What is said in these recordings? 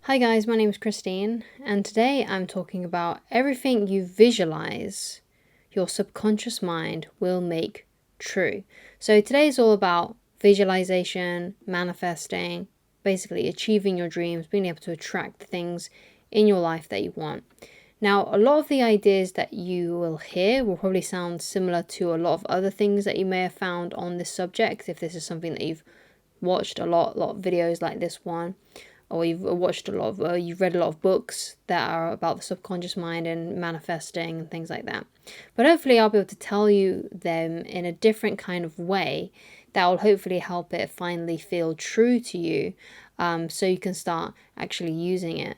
Hi guys, my name is Christine, and today I'm talking about everything you visualize, your subconscious mind will make true. So today is all about visualization, manifesting, basically achieving your dreams, being able to attract the things in your life that you want. Now, a lot of the ideas that you will hear will probably sound similar to a lot of other things that you may have found on this subject, if this is something that you've watched a lot of videos like this one, or you've watched a lot of, you've read a lot of books that are about the subconscious mind and manifesting and things like that. But hopefully I'll be able to tell you them in a different kind of way that will hopefully help it finally feel true to you, so you can start actually using it.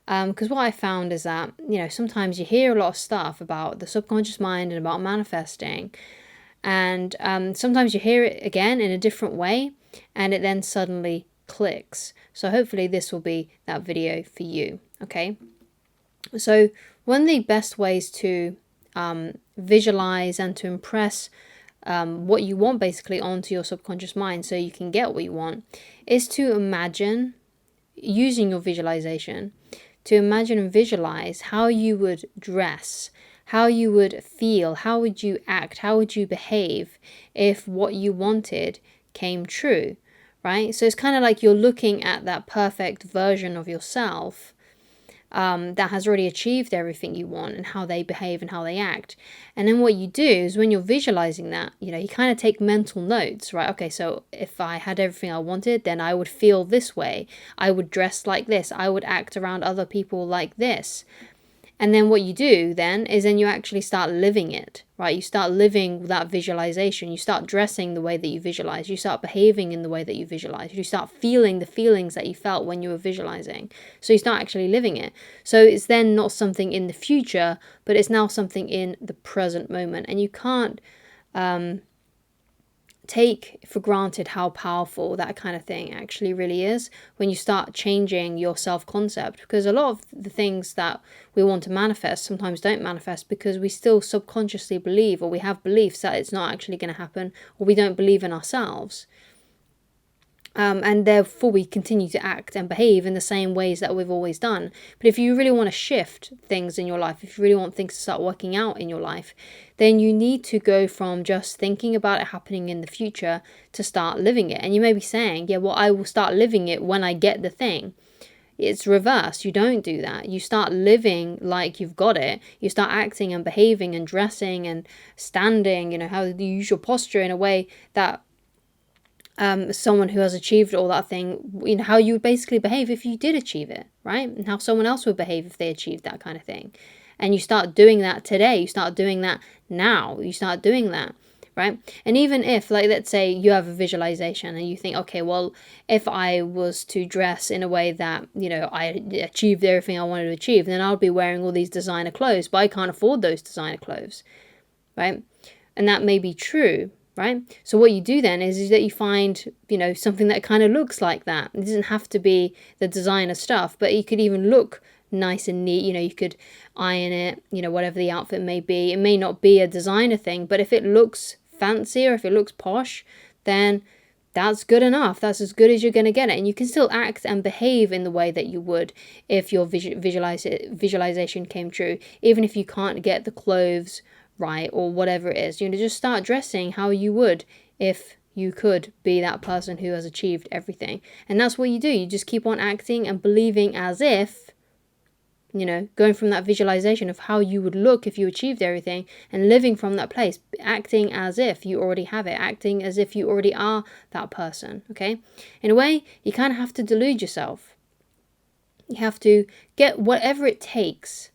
Because what I found is that, sometimes you hear a lot of stuff about the subconscious mind and about manifesting, and sometimes you hear it again in a different way, and it then suddenly clicks. So hopefully this will be that video for you. Okay, so one of the best ways to visualize and to impress what you want basically onto your subconscious mind so you can get what you want is to imagine, using your visualization, to imagine and visualize how you would dress, how you would feel, how would you act, how would you behave if what you wanted came true, right? So it's kind of like you're looking at that perfect version of yourself that has already achieved everything you want, and how they behave and how they act. And then what you do is, when you're visualizing that, you kind of take mental notes, right? Okay, so if I had everything I wanted, then I would feel this way, I would dress like this, I would act around other people like this. And then what you do then is you actually start living it, right? You start living that visualization. You start dressing the way that you visualize. You start behaving in the way that you visualize. You start feeling the feelings that you felt when you were visualizing. So you start actually living it. So it's then not something in the future, but it's now something in the present moment. And you can't take for granted how powerful that kind of thing actually really is when you start changing your self-concept, because a lot of the things that we want to manifest sometimes don't manifest because we still subconsciously believe, or we have beliefs that it's not actually going to happen, or we don't believe in ourselves. And therefore we continue to act and behave in the same ways that we've always done. But if you really want to shift things in your life, if you really want things to start working out in your life, then you need to go from just thinking about it happening in the future to start living it. And you may be saying, yeah, well, I will start living it when I get the thing. It's reverse. You don't do that. You start living like you've got it. You start acting and behaving and dressing and standing, how you use your posture in a way that someone who has achieved all that thing, how you would basically behave if you did achieve it, right? And how someone else would behave if they achieved that kind of thing. And you start doing that today. You start doing that now. You start doing that, right? And even if, like, let's say you have a visualization and you think, okay, well, if I was to dress in a way that, I achieved everything I wanted to achieve, then I'll be wearing all these designer clothes, but I can't afford those designer clothes, right? And that may be true, right? So what you do then is that you find, something that kind of looks like that. It doesn't have to be the designer stuff, but it could even look nice and neat. You could iron it, whatever the outfit may be. It may not be a designer thing, but if it looks fancy or if it looks posh, then that's good enough. That's as good as you're going to get it. And you can still act and behave in the way that you would if your visualization came true, even if you can't get the clothes right or whatever it is. Just start dressing how you would if you could be that person who has achieved everything. And that's what you do. You just keep on acting and believing as if, going from that visualization of how you would look if you achieved everything, and living from that place, acting as if you already have it, acting as if you already are that person. Okay, in a way, you kind of have to delude yourself. You have to get whatever it takes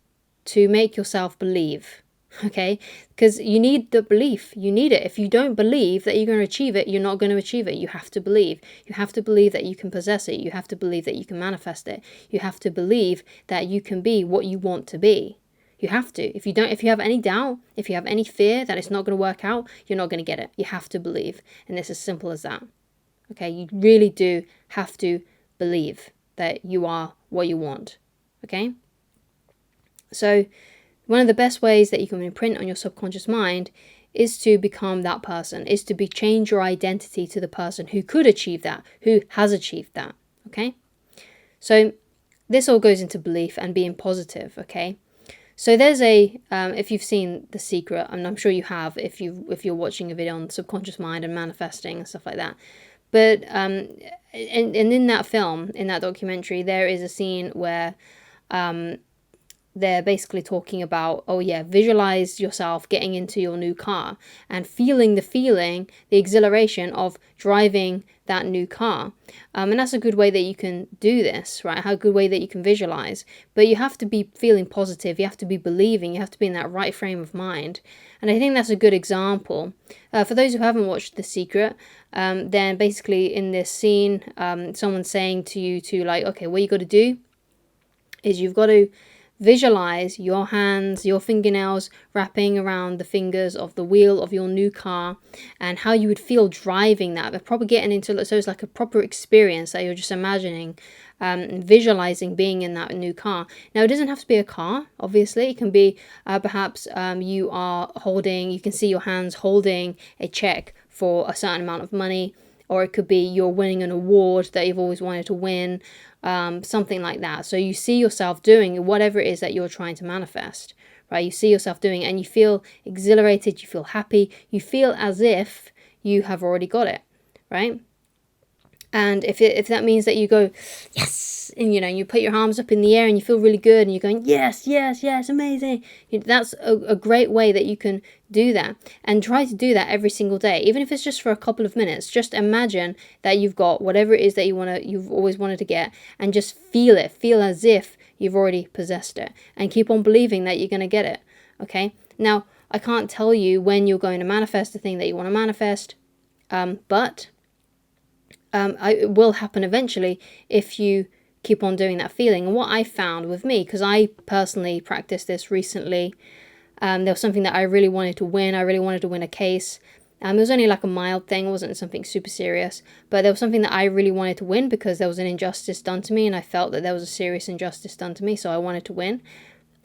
to make yourself believe. Okay, because you need the belief. You need it. If you don't believe that you're going to achieve it, you're not going to achieve it. You have to believe. You have to believe that you can possess it. You have to believe that you can manifest it. You have to believe that you can be what you want to be. You have to. If you have any doubt, if you have any fear that it's not going to work out, you're not going to get it. You have to believe. And it's as simple as that. Okay, you really do have to believe that you are what you want. Okay, so one of the best ways that you can imprint on your subconscious mind is to become that person, is to change your identity to the person who could achieve that, who has achieved that. Okay, so this all goes into belief and being positive, okay? So there's if you've seen The Secret, and I'm sure you have if you're watching a video on subconscious mind and manifesting and stuff like that. But and in that film, in that documentary, there is a scene where they're basically talking about, oh yeah, visualize yourself getting into your new car and feeling the exhilaration of driving that new car. And that's a good way that you can do this, right? A good way that you can visualize. But you have to be feeling positive. You have to be believing. You have to be in that right frame of mind. And I think that's a good example. For those who haven't watched The Secret, then basically in this scene, someone's saying to you to like, okay, what you got to do is you've got to visualize your hands, your fingernails wrapping around the fingers of the wheel of your new car and how you would feel driving that. But probably getting into, so it's like a proper experience that you're just imagining, visualizing being in that new car. Now, it doesn't have to be a car, obviously. It can be perhaps you can see your hands holding a check for a certain amount of money, or it could be you're winning an award that you've always wanted to win. Something like that. So you see yourself doing whatever it is that you're trying to manifest, right? You see yourself doing it and you feel exhilarated, you feel happy, you feel as if you have already got it, right? And if that means that you go, yes, and you put your arms up in the air and you feel really good and you're going, yes, yes, yes, amazing. That's a great way that you can do that. And try to do that every single day, even if it's just for a couple of minutes. Just imagine that you've got whatever it is that you've always wanted to get, and just feel it. Feel as if you've already possessed it, and keep on believing that you're going to get it. Okay. Now, I can't tell you when you're going to manifest the thing that you want to manifest, but it will happen eventually if you keep on doing that feeling. And what I found with me, because I personally practiced this recently, there was something that I really wanted to win. I really wanted to win a case. It was only like a mild thing. It wasn't something super serious. But there was something that I really wanted to win because there was an injustice done to me, and I felt that there was a serious injustice done to me, so I wanted to win.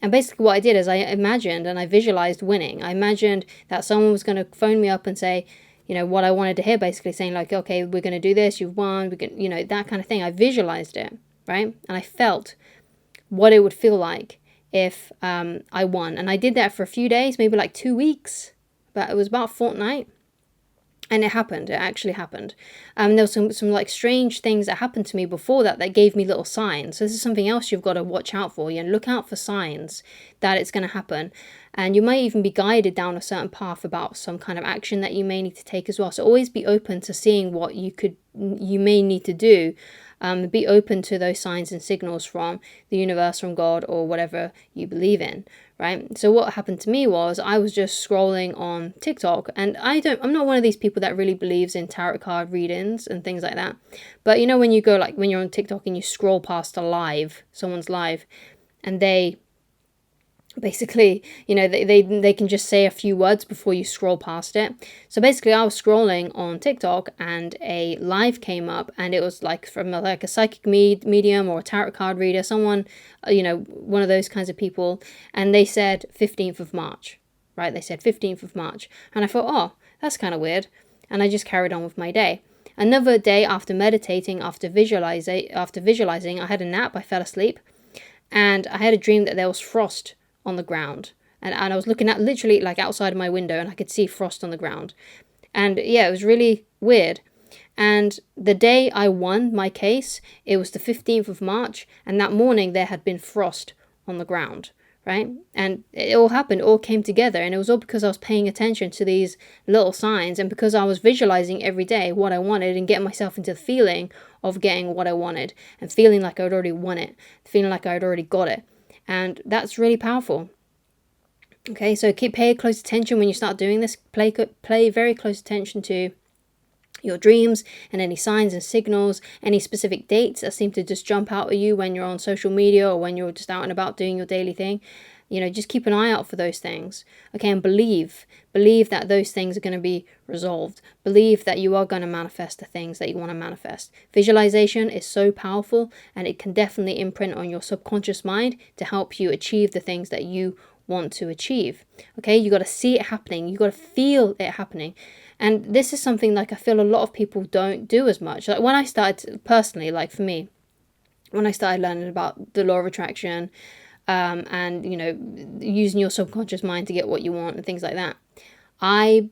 And basically what I did is I imagined and I visualized winning. I imagined that someone was going to phone me up and say, what I wanted to hear, basically saying like, okay, we're going to do this, you've won, we can, that kind of thing. I visualized it, right? And I felt what it would feel like if I won. And I did that for a few days, maybe like 2 weeks, but it was about a fortnight. And it happened. It actually happened. There was some like strange things that happened to me before that gave me little signs. So this is something else you've got to watch out for. Look out for signs that it's going to happen. And you might even be guided down a certain path about some kind of action that you may need to take as well. So always be open to seeing what you may need to do. Be open to those signs and signals from the universe, from God, or whatever you believe in, right? So what happened to me was I was just scrolling on TikTok, and I'm not one of these people that really believes in tarot card readings and things like that. But when you go, like when you're on TikTok and you scroll past someone's live, and they basically, they can just say a few words before you scroll past it. So basically I was scrolling on TikTok and a live came up, and it was like from like a psychic medium or a tarot card reader, someone, one of those kinds of people. And they said 15th of March, right? They said 15th of March. And I thought, oh, that's kind of weird. And I just carried on with my day. Another day after meditating, after visualizing, I had a nap, I fell asleep. And I had a dream that there was frost on the ground, and I was looking at literally like outside of my window, and I could see frost on the ground. And yeah, it was really weird. And the day I won my case, it was the 15th of March, and that morning there had been frost on the ground, right? And it all happened, all came together, and it was all because I was paying attention to these little signs, and because I was visualizing every day what I wanted and getting myself into the feeling of getting what I wanted and feeling like I'd already won it, feeling like I'd already got it. And that's really powerful. Okay, so pay close attention when you start doing this. Play very close attention to your dreams and any signs and signals, any specific dates that seem to just jump out at you when you're on social media or when you're just out and about doing your daily thing. Just keep an eye out for those things. Okay, and believe that those things are going to be resolved. Believe that you are going to manifest the things that you want to manifest. Visualization is so powerful, and it can definitely imprint on your subconscious mind to help you achieve the things that you want to achieve. Okay, you got to see it happening. You got to feel it happening. And this is something like I feel a lot of people don't do as much. Like when I started personally, like for me, when I started learning about the law of attraction, and, using your subconscious mind to get what you want and things like that. I,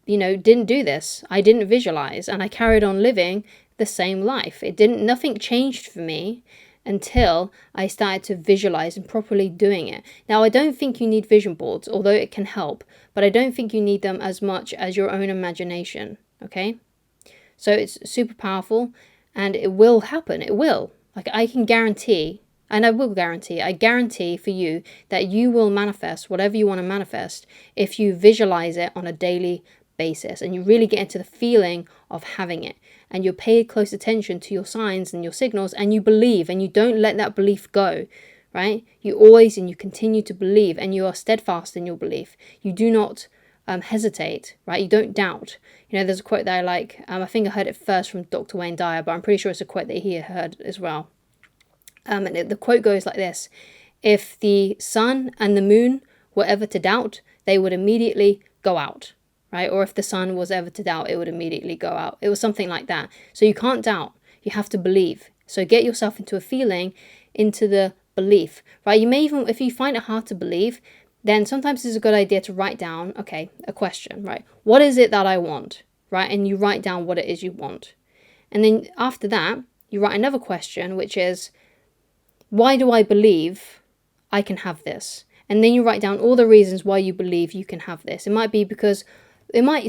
didn't do this. I didn't visualize, and I carried on living the same life. Nothing changed for me until I started to visualize and properly doing it. Now, I don't think you need vision boards, although it can help, but I don't think you need them as much as your own imagination, okay? So it's super powerful, and it will happen. It will. Like, I can guarantee, and I guarantee for you that you will manifest whatever you want to manifest if you visualize it on a daily basis and you really get into the feeling of having it, and you pay close attention to your signs and your signals, and you believe, and you don't let that belief go, right? You always, and you continue to believe, and you are steadfast in your belief. You do not hesitate, right? You don't doubt. There's a quote that I like. I think I heard it first from Dr. Wayne Dyer, but I'm pretty sure it's a quote that he heard as well. And the quote goes like this: if the sun and the moon were ever to doubt, they would immediately go out, right? Or if the sun was ever to doubt, it would immediately go out. It was something like that. So you can't doubt. You have to believe. So get yourself into a feeling, into the belief, right? You may even, if you find it hard to believe, then sometimes it's a good idea to write down, okay, a question, right? What is it that I want, right? And you write down what it is you want. And then after that, you write another question, which is, why do I believe I can have this? And then you write down all the reasons why you believe you can have this. It might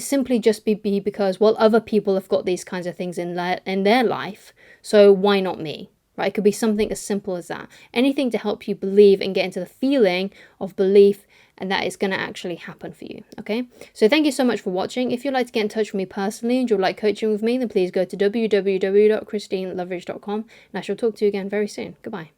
simply just be because, well, other people have got these kinds of things in their life, so why not me? Right? It could be something as simple as that. Anything to help you believe and get into the feeling of belief, and that is going to actually happen for you. Okay? So thank you so much for watching. If you'd like to get in touch with me personally and you'd like coaching with me, then please go to www.christineloveridge.com, and I shall talk to you again very soon. Goodbye.